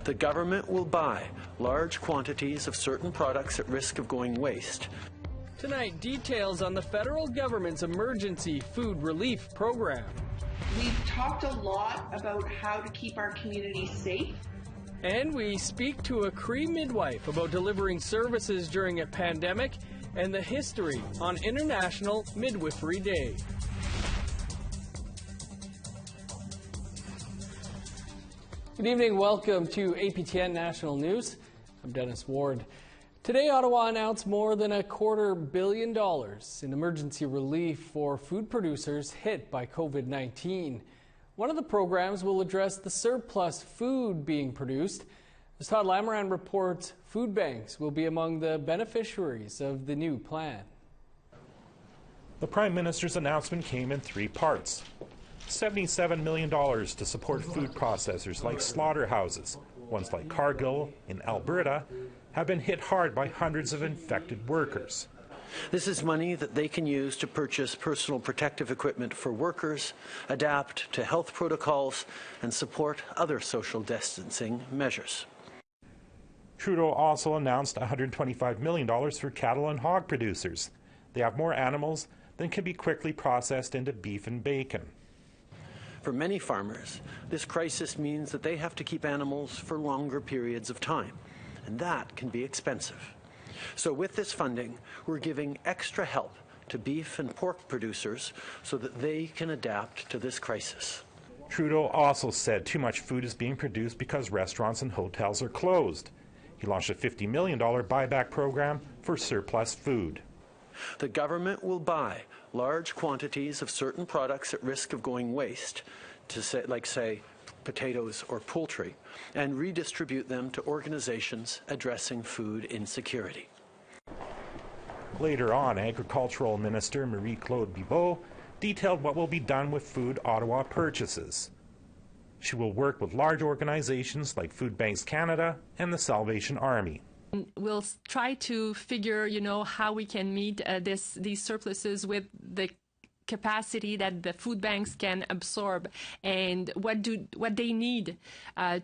The government will buy large quantities of certain products at risk of going waste. Tonight, details on the federal government's emergency food relief program. We've talked a lot about how to keep our communities safe. And we speak to a Cree midwife about delivering services during a pandemic and the history on International Midwifery Day. Good evening, welcome to APTN National News. I'm Dennis Ward. Today, Ottawa announced more than $250 million in emergency relief for food producers hit by COVID-19. One of the programs will address the surplus food being produced. As Todd Lamoran reports, food banks will be among the beneficiaries of the new plan. The Prime Minister's announcement came in three parts. $77 million to support food processors like slaughterhouses. Ones like Cargill in Alberta have been hit hard by hundreds of infected workers. This is money that they can use to purchase personal protective equipment for workers, adapt to health protocols, and support other social distancing measures. Trudeau also announced $125 million for cattle and hog producers. They have more animals than can be quickly processed into beef and bacon. For many farmers, this crisis means that they have to keep animals for longer periods of time, and that can be expensive. So with this funding, we're giving extra help to beef and pork producers so that they can adapt to this crisis. Trudeau also said too much food is being produced because restaurants and hotels are closed. He launched a $50 million buyback program for surplus food. The government will buy large quantities of certain products at risk of going waste, say potatoes or poultry, and redistribute them to organizations addressing food insecurity. Later on, Agricultural Minister Marie-Claude Bibeau detailed what will be done with food Ottawa purchases. She will work with large organizations like Food Banks Canada and the Salvation Army. We'll try to figure, how we can meet these surpluses with the capacity that the food banks can absorb and what they need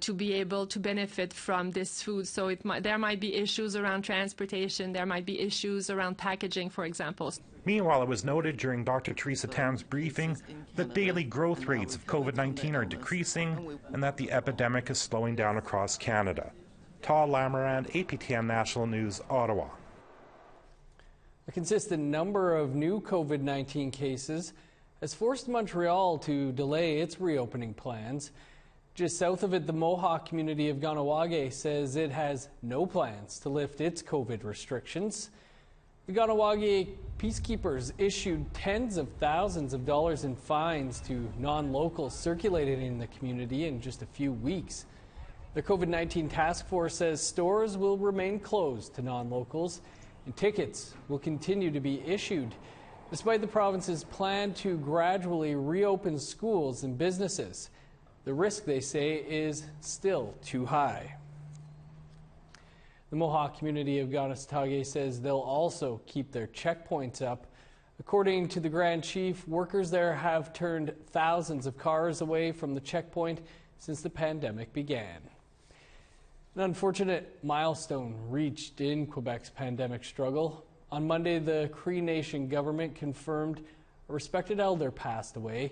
to be able to benefit from this food. So there might be issues around transportation, there might be issues around packaging, for example. Meanwhile, it was noted during Dr. Theresa Tam's briefing that daily growth rates of COVID-19 are decreasing and that the epidemic is slowing down across Canada. Todd Lamoran, APTN National News, Ottawa. A consistent number of new COVID-19 cases has forced Montreal to delay its reopening plans. Just south of it, the Mohawk community of Kahnawake says it has no plans to lift its COVID restrictions. The Kahnawake peacekeepers issued tens of thousands of dollars in fines to non-locals circulating in the community in just a few weeks. The COVID-19 task force says stores will remain closed to non-locals and tickets will continue to be issued, despite the province's plan to gradually reopen schools and businesses. The risk, they say, is still too high. The Mohawk community of Kahnawake says they'll also keep their checkpoints up. According to the Grand Chief, workers there have turned thousands of cars away from the checkpoint since the pandemic began. An unfortunate milestone reached in Quebec's pandemic struggle. On Monday, the Cree Nation government confirmed a respected elder passed away,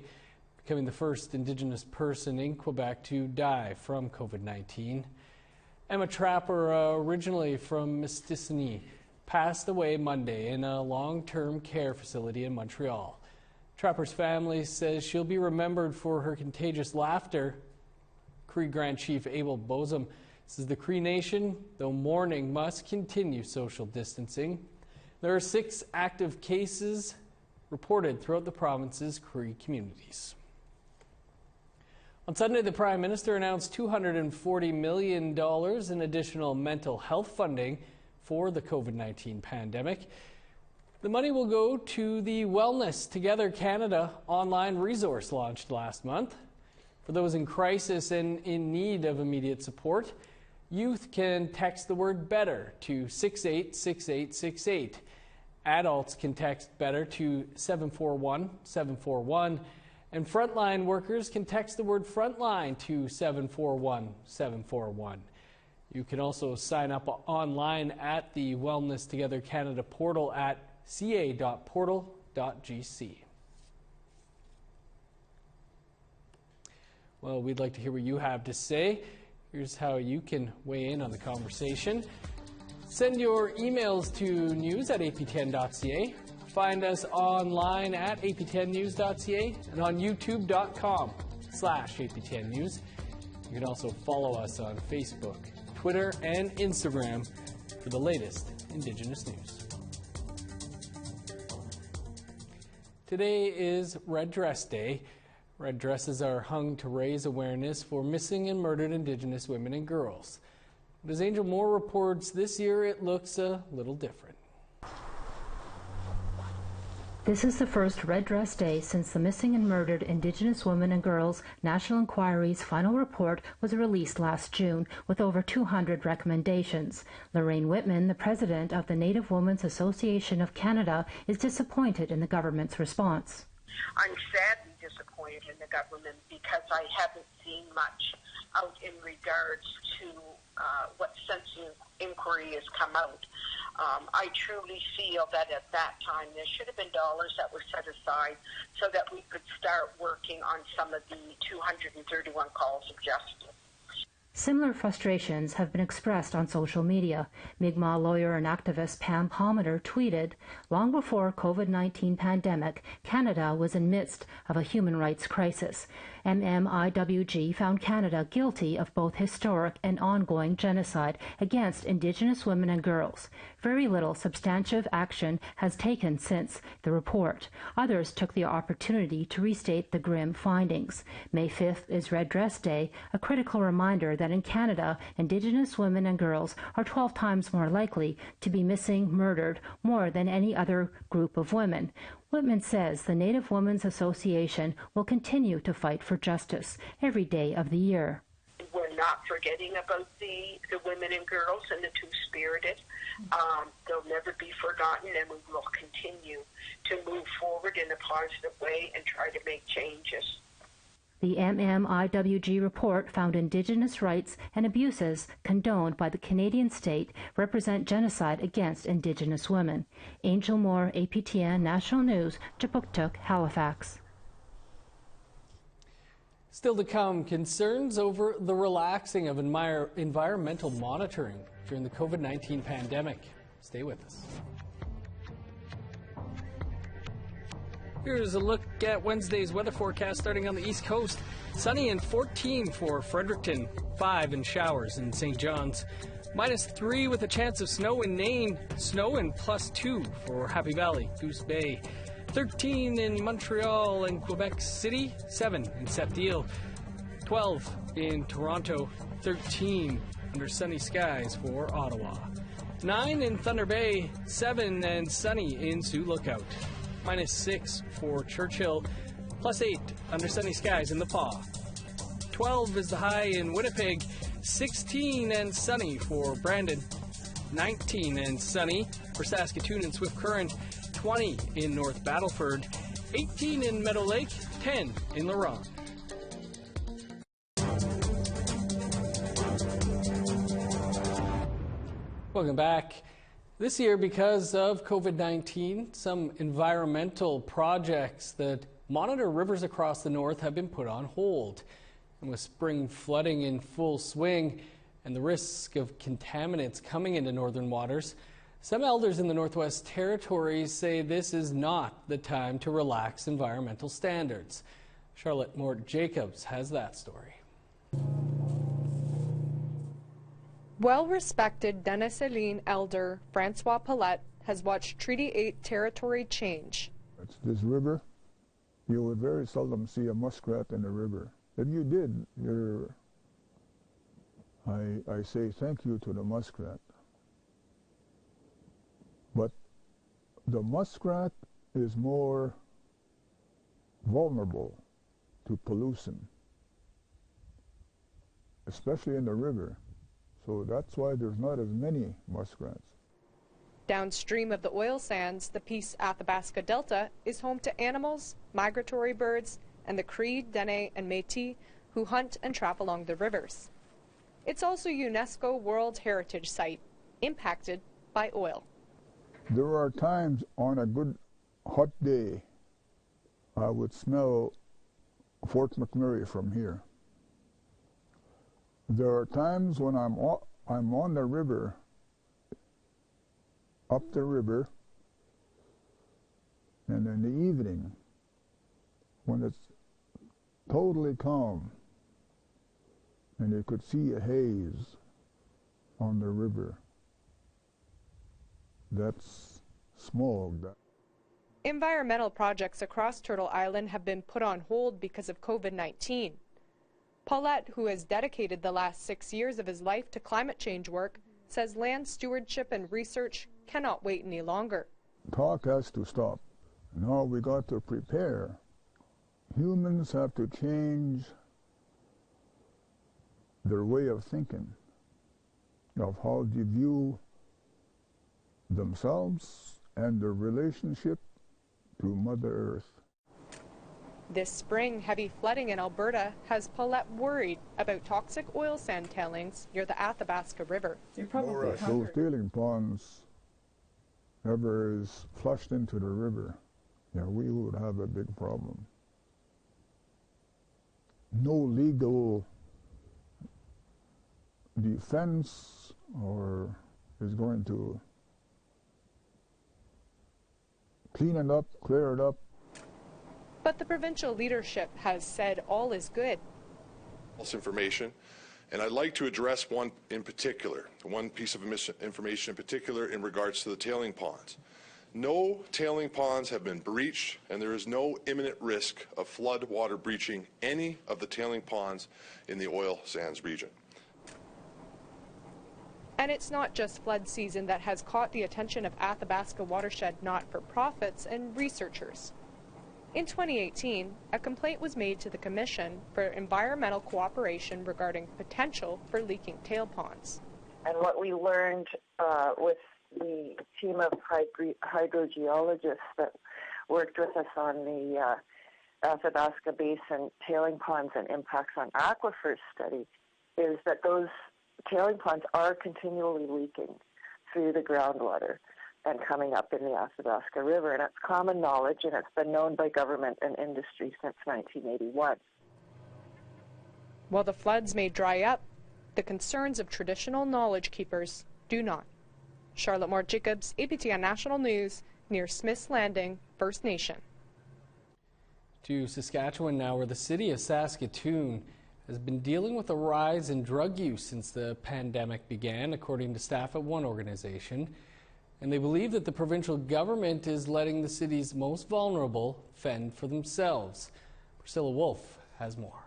becoming the first Indigenous person in Quebec to die from COVID-19. Emma Trapper, originally from Mistissini, passed away Monday in a long-term care facility in Montreal. Trapper's family says she'll be remembered for her contagious laughter. Cree Grand Chief Abel Bozum says the Cree Nation, though mourning, must continue social distancing. There are 6 active cases reported throughout the province's Cree communities. On Sunday, the Prime Minister announced $240 million in additional mental health funding for the COVID-19 pandemic. The money will go to the Wellness Together Canada online resource launched last month. For those in crisis and in need of immediate support, youth can text the word BETTER to 686868. Adults can text BETTER to 741-741. And frontline workers can text the word FRONTLINE to 741-741. You can also sign up online at the Wellness Together Canada portal at ca.portal.gc. Well, we'd like to hear what you have to say. Here's how you can weigh in on the conversation. Send your emails to news@aptn.ca. Find us online at aptnnews.ca and on youtube.com/aptnnews. You can also follow us on Facebook, Twitter, and Instagram for the latest Indigenous news. Today is Red Dress Day. Red dresses are hung to raise awareness for missing and murdered Indigenous women and girls. But as Angel Moore reports, this year it looks a little different. This is the first Red Dress Day since the Missing and Murdered Indigenous Women and Girls National Inquiry's final report was released last June with over 200 recommendations. Lorraine Whitman, the president of the Native Women's Association of Canada, is disappointed in the government's response. I'm sadly disappointed in the government because I haven't seen much out in regards to what sensitive inquiry has come out. I truly feel that at that time there should have been dollars that were set aside so that we could start working on some of the 231 calls of justice. Similar frustrations have been expressed on social media. Mi'kmaq lawyer and activist Pam Palmater tweeted, "Long before COVID-19 pandemic, Canada was in midst of a human rights crisis. MMIWG found Canada guilty of both historic and ongoing genocide against Indigenous women and girls. Very little substantive action has taken since the report. Others took the opportunity to restate the grim findings. May 5th is Red Dress Day, a critical reminder that in Canada, Indigenous women and girls are 12 times more likely to be missing, murdered, more than any other group of women." Whitman says the Native Women's Association will continue to fight for justice every day of the year. We're not forgetting about the women and girls and the two-spirited. They'll never be forgotten, and we will continue to move forward in a positive way and try to make changes. The MMIWG report found Indigenous rights and abuses condoned by the Canadian state represent genocide against Indigenous women. Angel Moore, APTN National News, Jabuktuk, Halifax. Still to come, concerns over the relaxing of environmental monitoring during the COVID-19 pandemic. Stay with us. Here's a look at Wednesday's weather forecast starting on the East Coast. Sunny and 14 for Fredericton, 5 and showers in St. John's. -3 with a chance of snow in Nain, snow and +2 for Happy Valley, Goose Bay. 13 in Montreal and Quebec City, 7 in Sept-Îles. 12 in Toronto, 13 under sunny skies for Ottawa. 9 in Thunder Bay, 7 and sunny in Sioux Lookout. -6 for Churchill, +8 under sunny skies in the Pas. 12 is the high in Winnipeg, 16 and sunny for Brandon, 19 and sunny for Saskatoon and Swift Current, 20 in North Battleford, 18 in Meadow Lake, 10 in La Ronde. Welcome back. This year, because of COVID-19, some environmental projects that monitor rivers across the north have been put on hold. And with spring flooding in full swing and the risk of contaminants coming into northern waters, some elders in the Northwest Territories say this is not the time to relax environmental standards. Charlotte Mort-Jacobs has that story. Well-respected Denisoline elder Francois Paulette has watched Treaty 8 territory change. It's this river. You would very seldom see a muskrat in the river. If you did, I say thank you to the muskrat. But the muskrat is more vulnerable to pollution, especially in the river. So that's why there's not as many muskrats. Downstream of the oil sands, the Peace Athabasca Delta is home to animals, migratory birds, and the Cree, Dene, and Métis who hunt and trap along the rivers. It's also a UNESCO World Heritage Site, impacted by oil. There are times on a good hot day, I would smell Fort McMurray from here. There are times when I'm on the river, up the river, and in the evening, when it's totally calm, and you could see a haze on the river. That's smog. Environmental projects across Turtle Island have been put on hold because of COVID-19. Paulette, who has dedicated the last 6 years of his life to climate change work, says land stewardship and research cannot wait any longer. Talk has to stop. Now we got to prepare. Humans have to change their way of thinking, of how they view themselves and their relationship to Mother Earth. This spring, heavy flooding in Alberta has Paulette worried about toxic oil sand tailings near the Athabasca River. If those tailing ponds ever is flushed into the river, yeah, we would have a big problem. No legal defense or is going to clean it up, clear it up. But the provincial leadership has said all is good. False information, and I'd like to address one in particular, one piece of information in particular in regards to the tailing ponds. No tailing ponds have been breached, and there is no imminent risk of flood water breaching any of the tailing ponds in the oil sands region. And it's not just flood season that has caught the attention of Athabasca watershed not-for-profits and researchers. In 2018, a complaint was made to the Commission for Environmental Cooperation regarding potential for leaking tail ponds. And what we learned with the team of hydrogeologists that worked with us on the Athabasca Basin tailing ponds and impacts on aquifers study is that those tailing ponds are continually leaking through the groundwater and coming up in the Athabasca River. And it's common knowledge, and it's been known by government and industry since 1981. While the floods may dry up, the concerns of traditional knowledge keepers do not. Charlotte Moore-Jacobs, APTN National News, near Smith's Landing, First Nation. To Saskatchewan now, where the city of Saskatoon has been dealing with a rise in drug use since the pandemic began, according to staff at one organization. And they believe that the provincial government is letting the city's most vulnerable fend for themselves. Priscilla Wolf has more.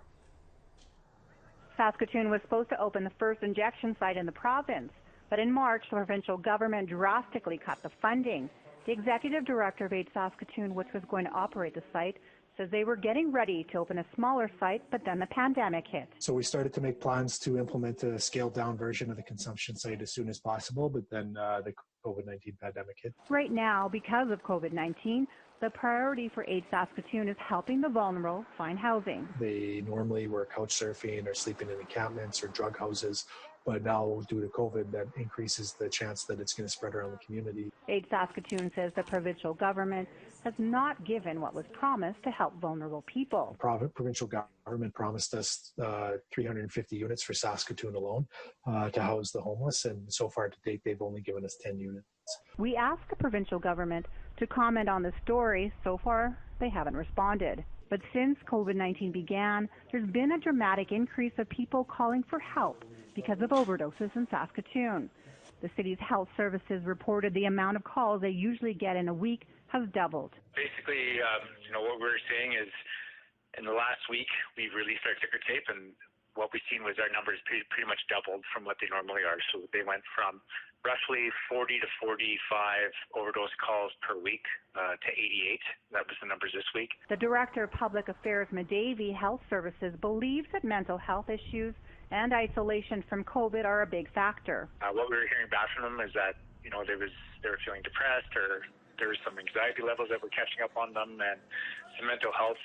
Saskatoon was supposed to open the first injection site in the province, but in March, the provincial government drastically cut the funding. The executive director of Aid Saskatoon, which was going to operate the site, says they were getting ready to open a smaller site, but then the pandemic hit. So we started to make plans to implement a scaled-down version of the consumption site as soon as possible, but then the COVID-19 pandemic hit. Right now, because of COVID-19, the priority for Aid Saskatoon is helping the vulnerable find housing. They normally were couch surfing or sleeping in encampments or drug houses, but now due to COVID, that increases the chance that it's going to spread around the community. Aid Saskatoon says the provincial government has not given what was promised to help vulnerable people. Provincial government promised us 350 units for Saskatoon alone to house the homeless, and so far to date, they've only given us 10 units. We asked the provincial government to comment on the story. So far, they haven't responded. But since COVID-19 began, there's been a dramatic increase of people calling for help because of overdoses in Saskatoon. The city's health services reported the amount of calls they usually get in a week has doubled. Basically, what we're seeing is in the last week, we've released our ticker tape, and what we've seen was our numbers pretty much doubled from what they normally are. So they went from roughly 40 to 45 overdose calls per week to 88. That was the numbers this week. The Director of Public Affairs, Medavy Health Services, believes that mental health issues and isolation from COVID are a big factor. What we were hearing back from them is that, they were feeling depressed, or there was some anxiety levels that were catching up on them, and some mental health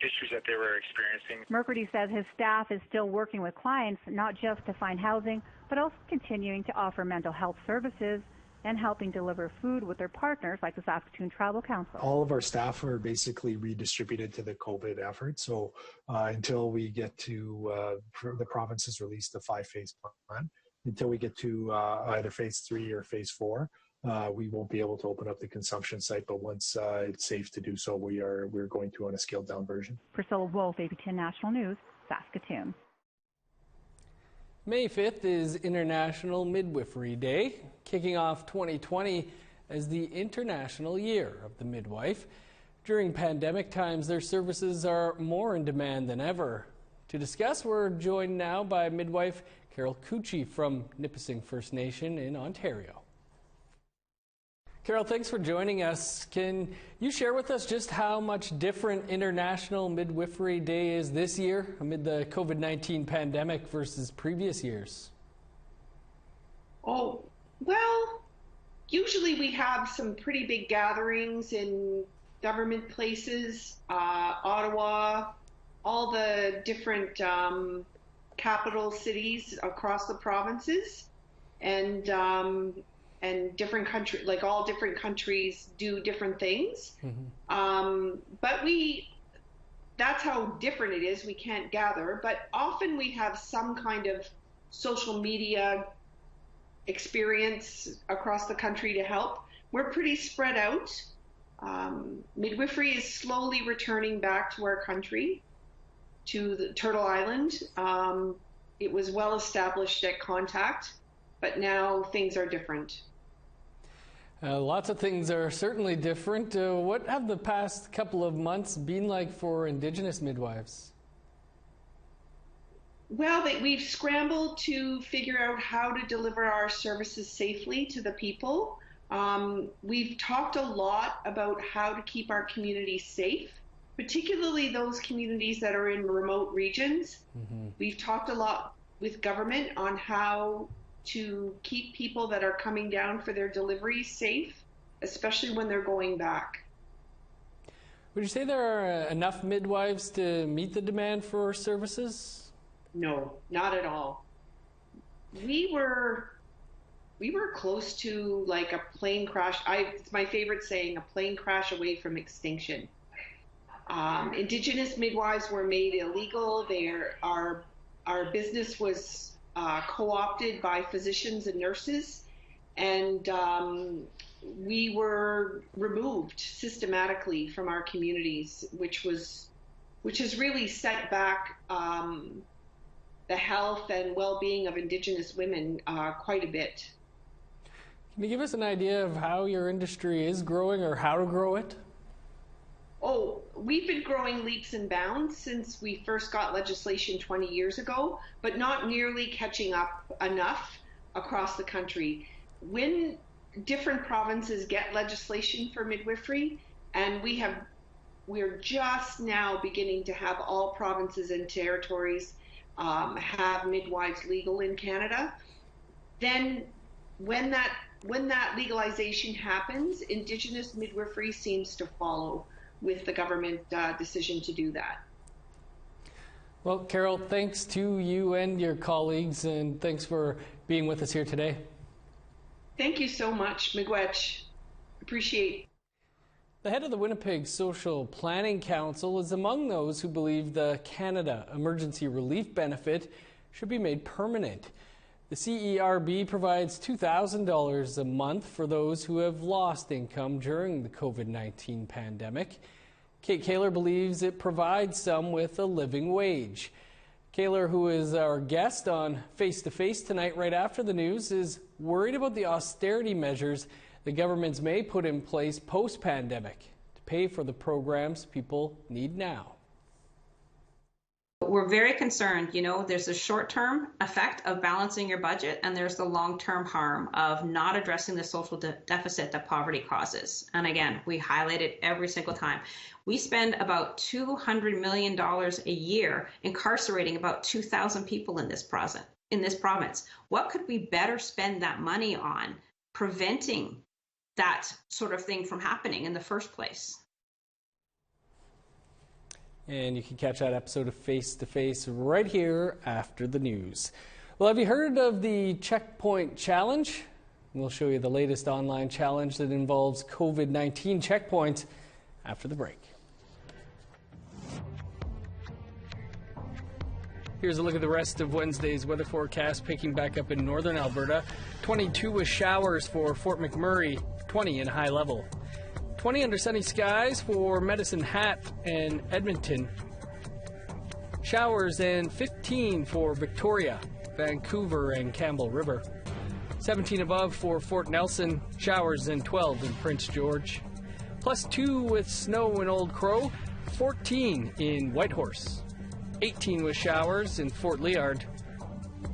issues that they were experiencing. McWherty says his staff is still working with clients, not just to find housing, but also continuing to offer mental health services and helping deliver food with their partners like the Saskatoon Tribal Council. All of our staff are basically redistributed to the COVID effort. So until we get to, the province has released a 5-phase plan, until we get to either phase 3 or phase 4, we won't be able to open up the consumption site. But once it's safe to do so, we're going to on a scaled down version. Priscilla Wolf, APTN National News, Saskatoon. May 5th is International Midwifery Day, kicking off 2020 as the International Year of the Midwife. During pandemic times, their services are more in demand than ever. To discuss, we're joined now by midwife Carol Cucci from Nipissing First Nation in Ontario. Carol, thanks for joining us. Can you share with us just how much different International Midwifery Day is this year amid the COVID-19 pandemic versus previous years? Oh, well, usually we have some pretty big gatherings in government places, Ottawa, all the different capital cities across the provinces, and different countries, like all different countries do different things. Mm-hmm. But that's how different it is. We can't gather, but often we have some kind of social media experience across the country to help. We're pretty spread out. Midwifery is slowly returning back to our country, to the Turtle Island. It was well established at Contact, but now things are different. Lots of things are certainly different. What have the past couple of months been like for Indigenous midwives? Well, we've scrambled to figure out how to deliver our services safely to the people. We've talked a lot about how to keep our communities safe, particularly those communities that are in remote regions. Mm-hmm. We've talked a lot with government on how to keep people that are coming down for their deliveries safe, especially when they're going back. Would you say there are enough midwives to meet the demand for services? No, not at all. We were close to like a plane crash. It's my favorite saying, a plane crash away from extinction. Indigenous midwives were made illegal. Our business was co-opted by physicians and nurses, and we were removed systematically from our communities, which has really set back the health and well-being of Indigenous women quite a bit. Can you give us an idea of how your industry is growing or how to grow it? Oh, we've been growing leaps and bounds since we first got legislation 20 years ago, but not nearly catching up enough across the country. When different provinces get legislation for midwifery, and we're just now beginning to have all provinces and territories have midwives legal in Canada, then when that legalization happens, Indigenous midwifery seems to follow with the government decision to do that. Well, Carol, thanks to you and your colleagues, and thanks for being with us here today. Thank you so much, Miigwech. Appreciate. The head of the Winnipeg Social Planning Council is among those who believe the Canada Emergency Relief Benefit should be made permanent. The CERB provides $2,000 a month for those who have lost income during the COVID-19 pandemic. Kate Kaler believes it provides some with a living wage. Kaler, who is our guest on Face to Face tonight right after the news, is worried about the austerity measures the governments may put in place post-pandemic to pay for the programs people need now. We're very concerned, there's a short-term effect of balancing your budget, and there's the long-term harm of not addressing the social deficit that poverty causes. And again, we highlight it every single time. We spend about $200 million a year incarcerating about 2,000 people in this province. What could we better spend that money on preventing that sort of thing from happening in the first place? And you can catch that episode of Face to Face right here after the news. Well, have you heard of the Checkpoint Challenge? We'll show you the latest online challenge that involves COVID-19 checkpoints after the break. Here's a look at the rest of Wednesday's weather forecast, picking back up in northern Alberta. 22 with showers for Fort McMurray, 20 in high level. 20 under sunny skies for Medicine Hat and Edmonton. Showers and 15 for Victoria, Vancouver and Campbell River. 17 above for Fort Nelson. Showers and 12 in Prince George. +2 with snow in Old Crow. 14 in Whitehorse. 18 with showers in Fort Liard.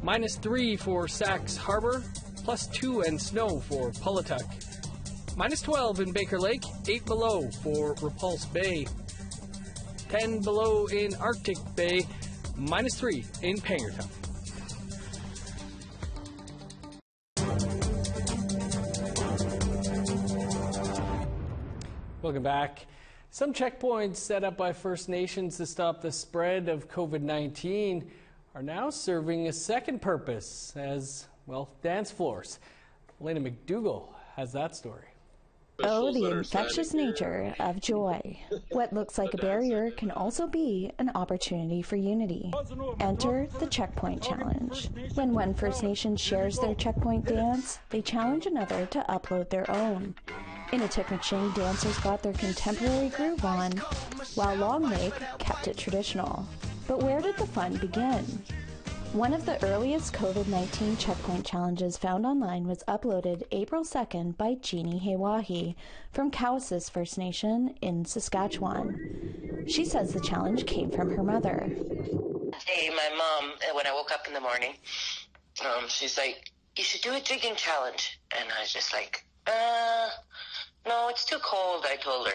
-3 for Sax Harbor. +2 and snow for Pulituck. -12 in Baker Lake. 8 below for Repulse Bay. 10 below in Arctic Bay. -3 in Pangertuck. Welcome back. Some checkpoints set up by First Nations to stop the spread of COVID-19 are now serving a second purpose as, well, dance floors. Elena McDougall has that story. Oh, the infectious nature of joy. What looks like a barrier can also be an opportunity for unity. Enter the Checkpoint Challenge. When one First Nation shares their checkpoint dance, they challenge another to upload their own. In Atikamekw, dancers got their contemporary groove on, while Long Lake kept it traditional. But where did the fun begin? One of the earliest COVID-19 checkpoint challenges found online was uploaded April 2nd by Jeannie Hewahi from Cowessess First Nation in Saskatchewan. She says the challenge came from her mother. Hey, my mom, when I woke up in the morning, she's like, "You should do a digging challenge." And I was just like, no, it's too cold, I told her.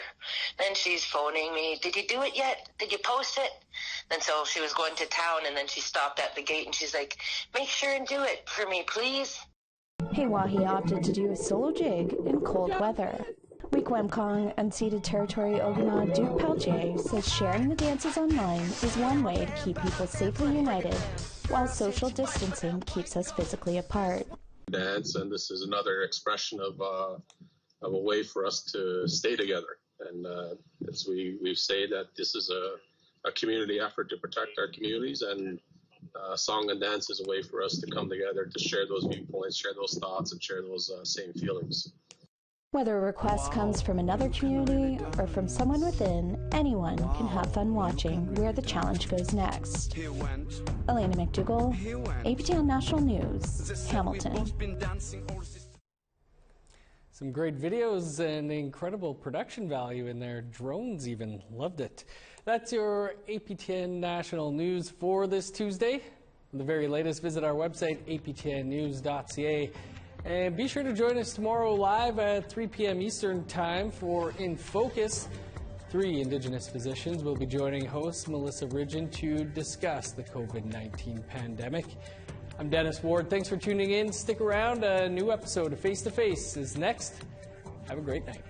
Then she's phoning me, "Did you do it yet? Did you post it?" And so she was going to town, and then she stopped at the gate, and she's like, "Make sure and do it for me, please." Hewahi opted to do a solo jig in cold weather. Weekwemkong unceded territory Ogimaa Duke Palche says sharing the dances online is one way to keep people safely united, while social distancing keeps us physically apart. Dance, and this is another expression of a way for us to stay together. And as we say that this is a community effort to protect our communities, and song and dance is a way for us to come together to share those viewpoints, share those thoughts, and share those same feelings. Whether a request comes from another community or from someone within, anyone can have fun watching where the challenge goes next. Elena McDougall, APTN National News, Hamilton. Some great videos and incredible production value in there. Drones even loved it. That's your APTN National News for this Tuesday. For the very latest, visit our website, aptnnews.ca. And be sure to join us tomorrow live at 3 p.m. Eastern Time for In Focus. 3 Indigenous physicians will be joining host Melissa Ridgen to discuss the COVID-19 pandemic. I'm Dennis Ward. Thanks for tuning in. Stick around. A new episode of Face to Face is next. Have a great night.